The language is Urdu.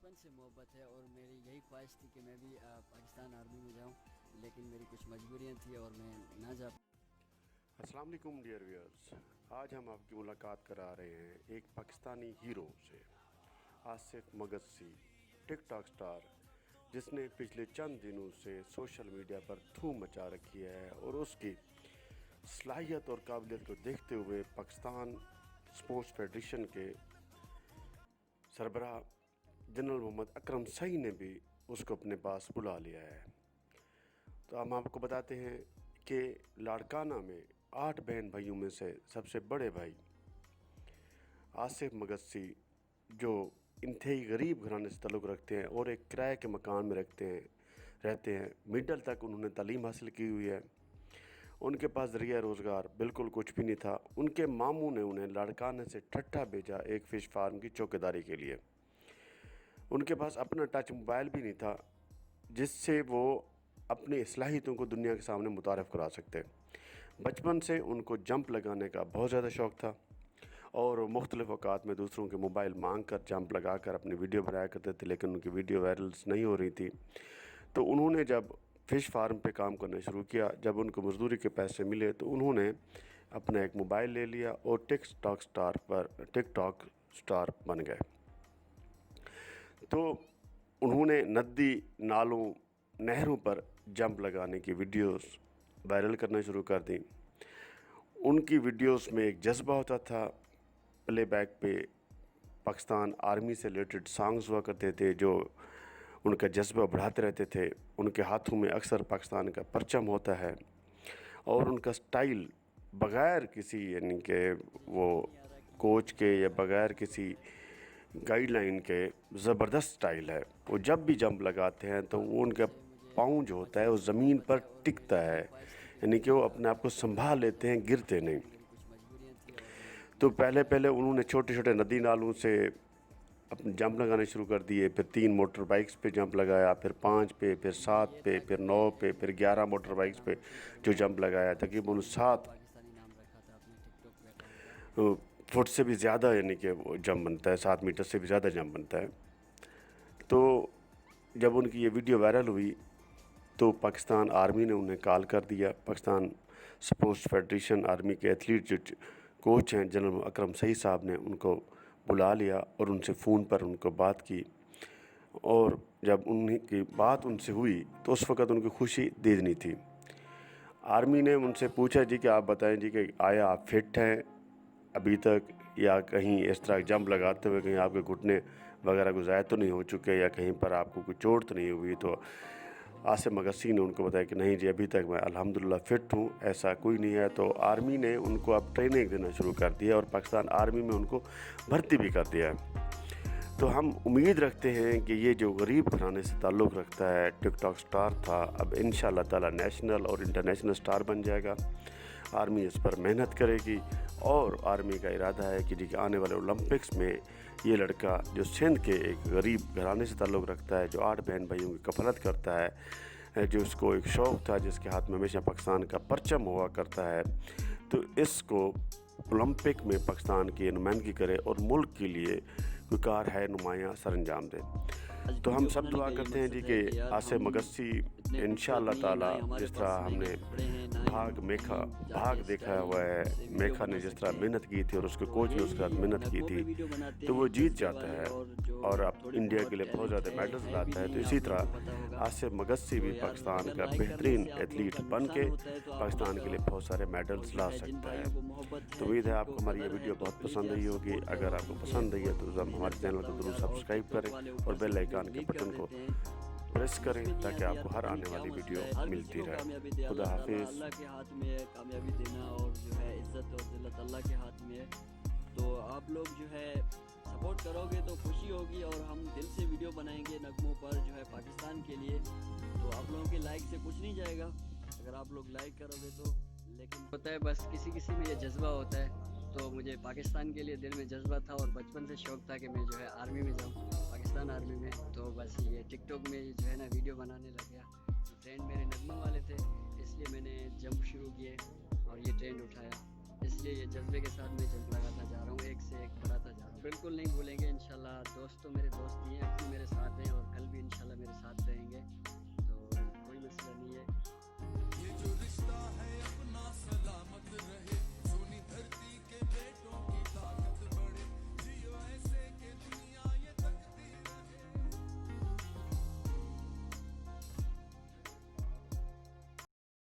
بچپن سے محبت ہے اور میری یہی خواہش تھی کہ میں بھی پاکستان آرمی میں جاؤں، لیکن میری کچھ مجبوریاں تھیں اور میں نہ جا۔ السلام علیکم ڈیئر ویئرز، آج ہم آپ کی ملاقات کرا رہے ہیں ایک پاکستانی ہیرو سے، آصف مگسی، ٹک ٹاک سٹار، جس نے پچھلے چند دنوں سے سوشل میڈیا پر دھوم مچا رکھی ہے اور اس کی صلاحیت اور قابلیت کو دیکھتے ہوئے پاکستان سپورٹس فیڈریشن کے سربراہ جنرل محمد اکرم سعید نے بھی اس کو اپنے پاس بلا لیا ہے۔ تو ہم آپ کو بتاتے ہیں کہ لاڑکانہ میں 8 بہن بھائیوں میں سے سب سے بڑے بھائی آصف مگسی، جو انتہائی غریب گھرانے سے تعلق رکھتے ہیں اور ایک کرائے کے مکان میں رہتے ہیں، مڈل تک انہوں نے تعلیم حاصل کی ہوئی ہے، ان کے پاس ذریعہ روزگار بالکل کچھ بھی نہیں تھا۔ ان کے ماموں نے انہیں لاڑکانہ سے ٹھٹھا بھیجا ایک فش فارم کی چوکیداری کے لیے۔ ان کے پاس اپنا ٹچ موبائل بھی نہیں تھا جس سے وہ اپنی صلاحیتوں کو دنیا کے سامنے متعارف کرا سکتے۔ بچپن سے ان کو جمپ لگانے کا بہت زیادہ شوق تھا اور مختلف اوقات میں دوسروں کے موبائل مانگ کر جمپ لگا کر اپنی ویڈیو بنایا کرتے تھے، لیکن ان کی ویڈیو وائرلز نہیں ہو رہی تھی۔ تو انہوں نے جب فش فارم پہ کام کرنا شروع کیا، جب ان کو مزدوری کے پیسے ملے تو انہوں نے اپنا ایک موبائل لے لیا اور ٹک ٹاک سٹار بن گئے۔ تو انہوں نے ندی، نالوں، نہروں پر جمپ لگانے کی ویڈیوز وائرل کرنا شروع کر دیں۔ ان کی ویڈیوز میں ایک جذبہ ہوتا تھا، پلے بیک پہ پاکستان آرمی سے ریلیٹڈ سانگز ہوا کرتے تھے جو ان کا جذبہ بڑھاتے رہتے تھے۔ ان کے ہاتھوں میں اکثر پاکستان کا پرچم ہوتا ہے اور ان کا سٹائل بغیر کسی یعنی کہ وہ کوچ کے یا بغیر کسی گائیڈ لائن کے زبردست سٹائل ہے۔ وہ جب بھی جمپ لگاتے ہیں تو وہ ان کا پاؤں جو ہوتا ہے وہ زمین پر ٹکتا ہے، یعنی کہ وہ اپنے آپ کو سنبھال لیتے ہیں، گرتے نہیں۔ میری کچھ مجبوریاں تھیں اور میں تو نہ جا پہلے پایا۔ انہوں نے چھوٹے چھوٹے ندی نالوں سے اپنے جمپ لگانے شروع کر دیے، پھر 3 موٹر بائکس پہ جمپ لگایا، پھر 5 پہ، پھر تو 7 یہ پہ، تھا پھر کہ 9 میں پہ، پھر 11 موٹر ٹک ٹاک بائکس پہ نام سے شروع جو کیا جمپ لگایا، تقریباً اس کا 7 پاکستانی نام رکھا تھا اپنے ٹک ٹاک اکاؤنٹ کا۔ فٹ سے بھی زیادہ یعنی کہ وہ جمپ بنتا ہے، 7 میٹر سے بھی زیادہ جمپ بنتا ہے۔ تو جب ان کی یہ ویڈیو وائرل ہوئی تو پاکستان آرمی نے انہیں کال کر دیا۔ پاکستان سپورٹس فیڈریشن آرمی کے ایتھلیٹ جو کوچ ہیں جنرل اکرم سعید صاحب نے ان کو بلا لیا اور ان سے فون پر ان کو بات کی، اور جب ان کی بات ان سے ہوئی تو اس وقت ان کی خوشی دیدنی تھی۔ آرمی نے ان سے پوچھا جی کہ آپ بتائیں جی کہ آیا آپ فٹ ہیں ابھی تک، یا کہیں اس طرح جمپ لگاتے ہوئے کہیں آپ کے گھٹنے وغیرہ کو ضائع تو نہیں ہو چکے، یا کہیں پر آپ کو کوئی چوٹ تو نہیں ہوئی؟ تو آصف مگسی نے ان کو بتایا کہ نہیں جی، ابھی تک میں الحمدللہ فٹ ہوں، ایسا کوئی نہیں ہے۔ تو آرمی نے ان کو اب ٹریننگ دینا شروع کر دیا اور پاکستان آرمی میں ان کو بھرتی بھی کر دیا ہے۔ تو ہم امید رکھتے ہیں کہ یہ جو غریب گھرانے سے تعلق رکھتا ہے، ٹک ٹاک سٹار تھا، اب انشاءاللہ تعالی نیشنل اور انٹرنیشنل سٹار بن جائے گا۔ آرمی اس پر محنت کرے گی اور آرمی کا ارادہ ہے کہ آنے والے اولمپکس میں یہ لڑکا جو سندھ کے ایک غریب گھرانے سے تعلق رکھتا ہے، جو 8 بہن بھائیوں کی کفالت کرتا ہے، جو اس کو ایک شوق تھا، جس کے ہاتھ میں ہمیشہ پاکستان کا پرچم ہوا کرتا ہے، تو اس کو اولمپک میں پاکستان کی نمائندگی کرے اور ملک کے لیے کوئی کار ہے نمایاں سر انجام دے۔ آج تو ہم ویڈیو سب بنانے دعا کا یہ کرتے ہیں جی مقصد ہے کہ کہ یار آصف ہم مگسی اتنے انشاءاللہ خوبصورت نہیں ہیں، نہ تعالی ہی ہمارے جس پاس طرح ہم مہنگے نے کپڑے ہیں، نہ ہی ہم کہیں جا کے بھاگ دیکھا اسٹائل ہوا ہے، سے ویڈیو میکھا بنا نے جس طرح سکتے ہیں۔ محنت کی تھی اور اس کے تو کوچ نے اس کے ساتھ یہی محنت کی نغموں پہ تھی، ویڈیو بناتے تو وہ ہیں جیت جذبے جاتا والے، ہے اور جو اور اب تھوڑی انڈیا کے بہت لیے بہت ٹیلنٹ زیادہ میڈلز ہے بھی لاتا ہے۔ تو نہیں، اسی آپ لوگوں طرح کو پتہ ہوگا۔ آصف مگسی تو بھی یار پاکستان اگر کا لائک کرنے بہترین سے آپ لوگوں ایتھلیٹ کا بن نقصان کے ہوتا ہے تو آپ لوگ پاکستان کے لیے بہت سارے اور میڈلز جو لا ہے جن سکتا ہے۔ بھائیوں کو محبت تو ہے، امید ہے جن آپ کو کو ہماری یہ قدر ہے، ویڈیو تو بہت پلیز پسند یار آئی ہوگی۔ سپورٹ اگر کرو، آپ کو کیونکہ پسند آئی ہے تو بہت ہمارے محنت چینل کرتا کو ہوں ضرور یار، اور ٹک سبسکرائب ٹاک کریں والے اور اوپر سے بیل ویڈیو آئیکن کے ڈیلیٹ کر بٹن کو دیتے ہیں۔ پریس کریں مجھے بھی نہیں تاکہ آتی آپ یار، کو ہر پتہ آنے نہیں کیا والی مسئلہ ویڈیو ہے، ہر کسی ملتی کو رہے۔ کامیابی دے اللہ خدا تعالیٰ، حافظ۔ اللہ کے ہاتھ میں ہے کامیابی دینا، اور جو ہے عزت اور ذلت اللہ کے ہاتھ میں ہے۔ تو آپ لوگ جو ہے سپورٹ کرو گے تو خوشی ہوگی، اور ہم دل سے ویڈیو بنائیں گے نغموں پر جو ہے پاکستان کے لیے۔ تو آپ لوگوں کے لائک سے کچھ نہیں جائے گا اگر آپ لوگ لائک کرو گے تو، لیکن ہوتا ہے بس کسی کسی میں یہ جذبہ ہوتا ہے۔ تو مجھے پاکستان کے لیے دل میں جذبہ تھا اور بچپن سے شوق تھا کہ میں جو ہے آرمی میں جاؤں، پاکستان آرمی میں۔ تو بس یہ ٹک ٹاک میں جو ہے نا ویڈیو بنانے لگ گیا۔ ٹرینڈ میرے نغموں والے تھے، اس لیے میں نے جمپ شروع کیے اور یہ ٹرینڈ اٹھایا۔ اس لیے یہ جذبے کے ساتھ میں جمپ لگاتا جا رہا ہوں، ایک سے ایک بڑھاتا جا رہا ہوں۔ بالکل نہیں بھولیں گے انشاءاللہ